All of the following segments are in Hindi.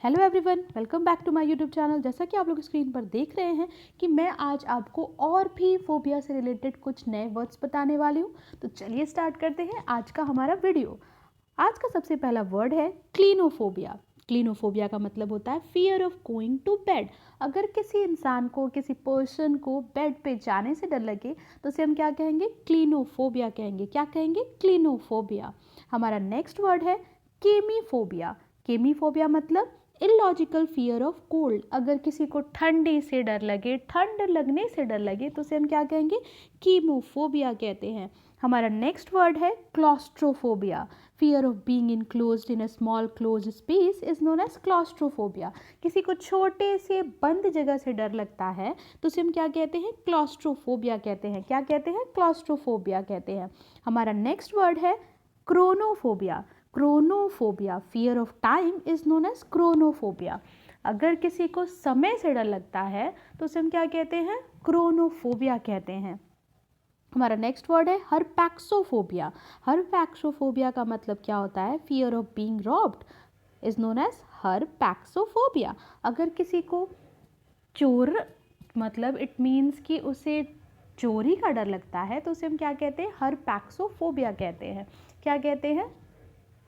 Hello everyone, welcome back to my YouTube channel. जैसा कि आप लोग स्क्रीन पर देख रहे हैं कि मैं आज आपको और भी फोबिया से रिलेटेड कुछ नए वर्ड्स बताने वाली हूँ। तो चलिए स्टार्ट करते हैं आज का हमारा वीडियो। आज का सबसे पहला वर्ड है क्लीनोफोबिया। क्लीनोफोबिया का मतलब होता है fear of going to bed. अगर किसी इंसान को, किसी पर्सन को बेड पे जाने से डर लगे तो उसे हम क्या कहेंगे? क्लीनोफोबिया कहेंगे। क्या कहेंगे? क्लीनोफोबिया। हमारा नेक्स्ट वर्ड है केमीफोबिया। केमीफोबिया मतलब इलॉजिकल फियर ऑफ कोल्ड। अगर किसी को ठंडी से डर लगे, ठंड लगने से डर लगे तो उसे हम क्या कहेंगे? कीमोफोबिया कहते हैं। हमारा नेक्स्ट वर्ड है claustrophobia. Fear of being enclosed in a small close space is known as claustrophobia. किसी को छोटे से बंद जगह से डर लगता है तो उसे हम क्या कहते हैं? क्लॉस्ट्रोफोबिया कहते हैं। क्या कहते हैं? क्लॉस्ट्रोफोबिया कहते हैं। हमारा नेक्स्ट वर्ड है chronophobia. Chronophobia, fear of time is known as chronophobia. अगर किसी को समय से डर लगता है तो उसे हम क्या कहते हैं? क्रोनोफोबिया कहते हैं। हमारा नेक्स्ट वर्ड है हरपैक्सोफोबिया। हरपैक्सोफोबिया का मतलब क्या होता है? Fear of being robbed is known as harpaxophobia. अगर किसी को चोर, मतलब इट मीन्स कि उसे चोरी का डर लगता है तो उसे हम क्या कहते हैं? हरपैक्सोफोबिया कहते हैं। क्या कहते हैं?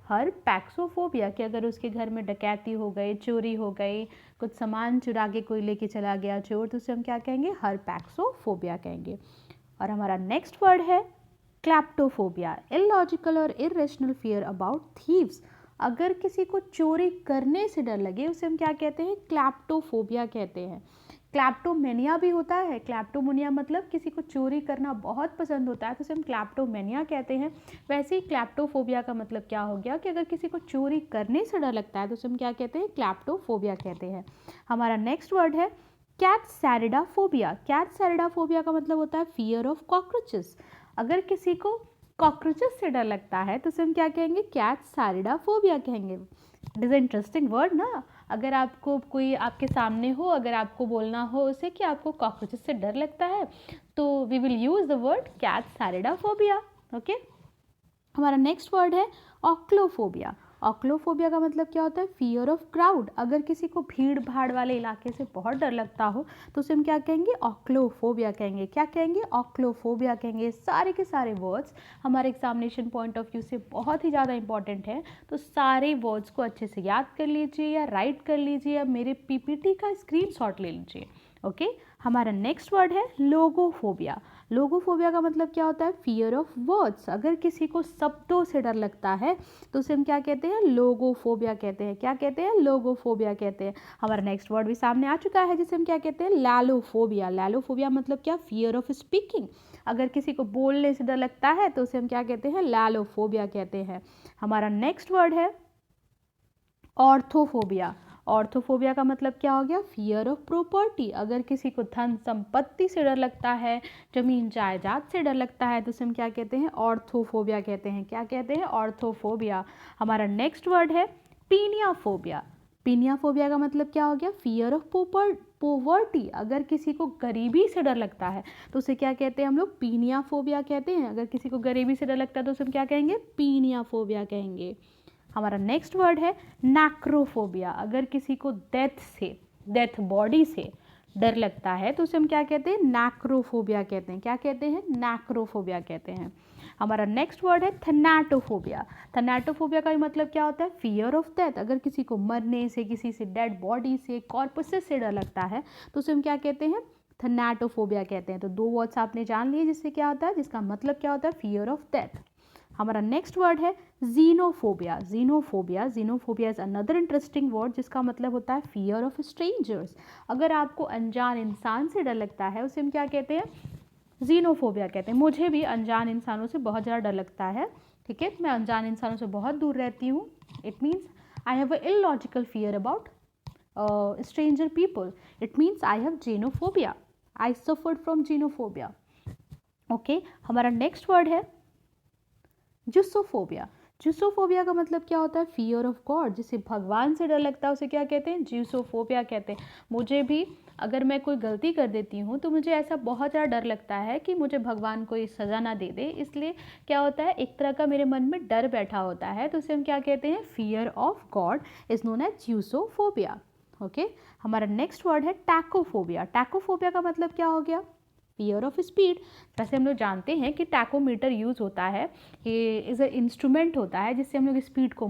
हरपैक्सोफोबिया। कि अगर उसके घर में डकैती हो गई, चोरी हो गई, कुछ सामान चुरा के कोई लेके चला गया चोर, तो उसे हम क्या कहेंगे? हरपैक्सोफोबिया कहेंगे। और हमारा नेक्स्ट वर्ड है क्लैप्टोफोबिया। इलॉजिकल और इरेशनल फियर अबाउट थीव्स। अगर किसी को चोरी करने से डर लगे उसे हम क्या कहते हैं? क्लैप्टोफोबिया कहते हैं। क्लैप्टोमेनिया भी होता है। क्लैप्टोमेनिया मतलब किसी को चोरी करना बहुत पसंद होता है तो उसे हम क्लैप्टोमेनिया कहते हैं। वैसे ही क्लैप्टोफोबिया का मतलब क्या हो गया कि अगर किसी को चोरी करने से डर लगता है तो उसे हम क्या कहते हैं? क्लैप्टोफोबिया कहते हैं। हमारा नेक्स्ट वर्ड है कैटसैरिडाफोबिया। कैटसैरिडाफोबिया का मतलब होता है फियर ऑफ कॉकरोचेस। अगर किसी को कॉकरोचेस से डर लगता है तो उसे हम क्या कहेंगे? कैटसैरिडाफोबिया कहेंगे। इट इज़ इंटरेस्टिंग वर्ड ना। अगर आपको कोई आपके सामने हो, अगर आपको बोलना हो उसे कि आपको कॉकरोचेस से डर लगता है तो we will use the word katsaridaphobia. Okay. हमारा नेक्स्ट वर्ड है ऑक्लोफोबिया। ऑक्लोफोबिया का मतलब क्या होता है? Fear of crowd. अगर किसी को भीड़ भाड़ वाले इलाके से बहुत डर लगता हो तो उसे हम क्या कहेंगे? ऑक्लोफोबिया कहेंगे। क्या कहेंगे? ऑक्लोफोबिया कहेंगे। सारे के सारे वर्ड्स हमारे एग्जामिनेशन पॉइंट ऑफ व्यू से बहुत ही ज़्यादा इंपॉर्टेंट है। तो सारे वर्ड्स को अच्छे से याद कर लीजिए या राइट कर लीजिए या मेरे पीपीटी का स्क्रीनशॉट ले लीजिए। ओके। हमारा नेक्स्ट वर्ड है लोगोफोबिया। लोगोफोबिया का मतलब क्या होता है? Fear of words. अगर किसी को शब्दों से डर लगता है तो उसे हम क्या कहते हैं? लोगोफोबिया कहते हैं। क्या कहते हैं? लोगोफोबिया कहते हैं। हमारा नेक्स्ट वर्ड भी सामने आ चुका है जिसे हम क्या कहते हैं? लैलोफोबिया। लैलोफोबिया मतलब क्या? Fear of speaking. अगर किसी को बोलने से डर लगता है तो उसे हम क्या कहते हैं? लैलोफोबिया कहते हैं। हमारा नेक्स्ट वर्ड है ऑर्थोफोबिया। ऑर्थोफोबिया का मतलब क्या हो गया? Fear of property. अगर किसी को धन संपत्ति से डर लगता है, जमीन जायदाद से डर लगता है तो उसे हम क्या कहते हैं? ऑर्थोफोबिया कहते हैं। क्या कहते हैं? ऑर्थोफोबिया। हमारा नेक्स्ट वर्ड है पीनियाफोबिया। पीनियाफोबिया का मतलब क्या हो गया? Fear of poverty. अगर किसी को गरीबी से डर लगता है तो उसे क्या कहते हैं हम लोग? पीनियाफोबिया कहते हैं। अगर किसी को गरीबी से डर लगता है तो उसे हम क्या कहेंगे? पीनियाफोबिया कहेंगे। हमारा नेक्स्ट वर्ड है नैक्रोफोबिया। अगर किसी को डेथ बॉडी से डर लगता है तो उसे हम क्या कहते हैं? नैक्रोफोबिया कहते हैं। क्या कहते हैं? नैक्रोफोबिया कहते हैं। हमारा नेक्स्ट वर्ड है थैनाटोफोबिया। थैनाटोफोबिया का मतलब क्या होता है? Fear of death. अगर किसी को मरने से, किसी से डेड बॉडी से, कॉर्पसेस से डर लगता है तो उसे हम क्या कहते हैं? थैनाटोफोबिया कहते हैं। तो दो वर्ड्स आपने जान लिए जिससे क्या होता है, जिसका मतलब क्या होता है? Fear of death. हमारा नेक्स्ट वर्ड है xenophobia. Xenophobia, xenophobia is another interesting word जिसका मतलब होता है फियर ऑफ स्ट्रेंजर्स। अगर आपको अनजान इंसान से डर लगता है उसे हम क्या कहते हैं? जीनोफोबिया कहते हैं। मुझे भी अनजान इंसानों से बहुत ज़्यादा डर लगता है। ठीक है, मैं अनजान इंसानों से बहुत दूर रहती हूँ। It means I have a illogical fear about stranger people. It means I have xenophobia. I suffered from xenophobia. Okay. हमारा नेक्स्ट वर्ड है जुसोफोबिया। ज्यूसोफोबिया का मतलब क्या होता है? Fear of God. जिसे भगवान से डर लगता है उसे क्या कहते हैं? ज्यूसोफोबिया कहते हैं। मुझे भी अगर मैं कोई गलती कर देती हूँ तो मुझे ऐसा बहुत ज़्यादा डर लगता है कि मुझे भगवान कोई सज़ा ना दे दे, इसलिए क्या होता है, एक तरह का मेरे मन में डर बैठा होता है, तो उसे हम क्या कहते हैं? Fear of God is known as zeusophobia. Okay, हमारा नेक्स्ट वर्ड है टैकोफोबिया। टैकोफोबिया का मतलब क्या हो गया? Fear of speed. वैसे हम लोग जानते हैं कि टैकोमीटर यूज़ होता है, ये इज़ अ इंस्ट्रूमेंट होता है जिससे हम लोग स्पीड को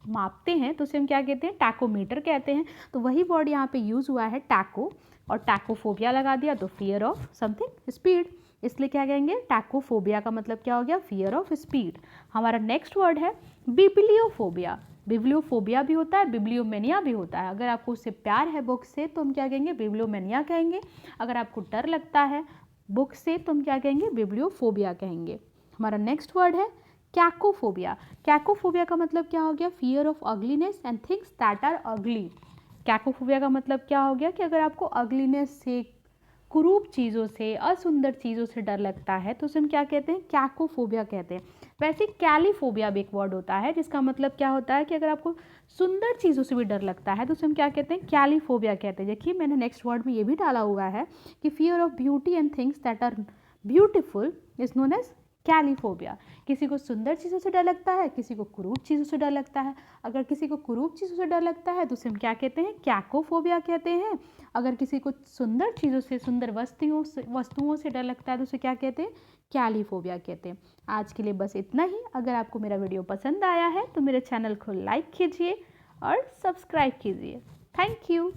मापते हैं, तो उसे हम क्या कहते हैं? टैकोमीटर कहते हैं। तो वही वर्ड यहाँ पे यूज़ हुआ है टैको, और टैकोफोबिया लगा दिया तो फियर ऑफ समथिंग स्पीड, इसलिए क्या कहेंगे? टैकोफोबिया का मतलब क्या हो गया? Fear of speed. हमारा नेक्स्ट वर्ड है बिब्लियोफोबिया। बिब्लियोफोबिया भी होता है, बिब्लियोमेनिया भी होता है। अगर आपको उससे प्यार है बुक से तो हम क्या कहेंगे? बिब्लियोमेनिया कहेंगे। अगर आपको डर लगता है बुक से तो हम क्या कहेंगे? बिब्लियोफोबिया कहेंगे। हमारा नेक्स्ट वर्ड है कैकोफोबिया। कैकोफोबिया का मतलब क्या हो गया? Fear of ugliness and things that are ugly. Cacophobia का मतलब क्या हो गया कि अगर आपको अगलीनेस से, कुरूप चीज़ों से, असुंदर चीज़ों से डर लगता है तो उसे हम क्या कहते हैं? कैकोफोबिया कहते हैं। वैसे कैलीफोबिया भी एक वर्ड होता है जिसका मतलब क्या होता है कि अगर आपको सुंदर चीज़ों से भी डर लगता है तो उसे हम क्या कहते हैं? कैलीफोबिया कहते हैं। देखिए मैंने नेक्स्ट वर्ड में ये भी डाला हुआ है कि fear of beauty and things that are beautiful is known as callophobia. किसी को सुंदर चीज़ों से डर लगता है, किसी को कुरूप चीज़ों से डर लगता है। अगर किसी को कुरूप चीज़ों से डर लगता है तो उसे हम क्या कहते हैं? कैकोफोबिया कहते हैं। अगर किसी को सुंदर चीज़ों से, सुंदर वस्तुओं से डर लगता है तो उसे क्या कहते हैं? कैलीफोबिया कहते हैं। आज के लिए बस इतना ही। अगर आपको मेरा वीडियो पसंद आया है तो मेरे चैनल को लाइक कीजिए और सब्सक्राइब कीजिए। Thank you.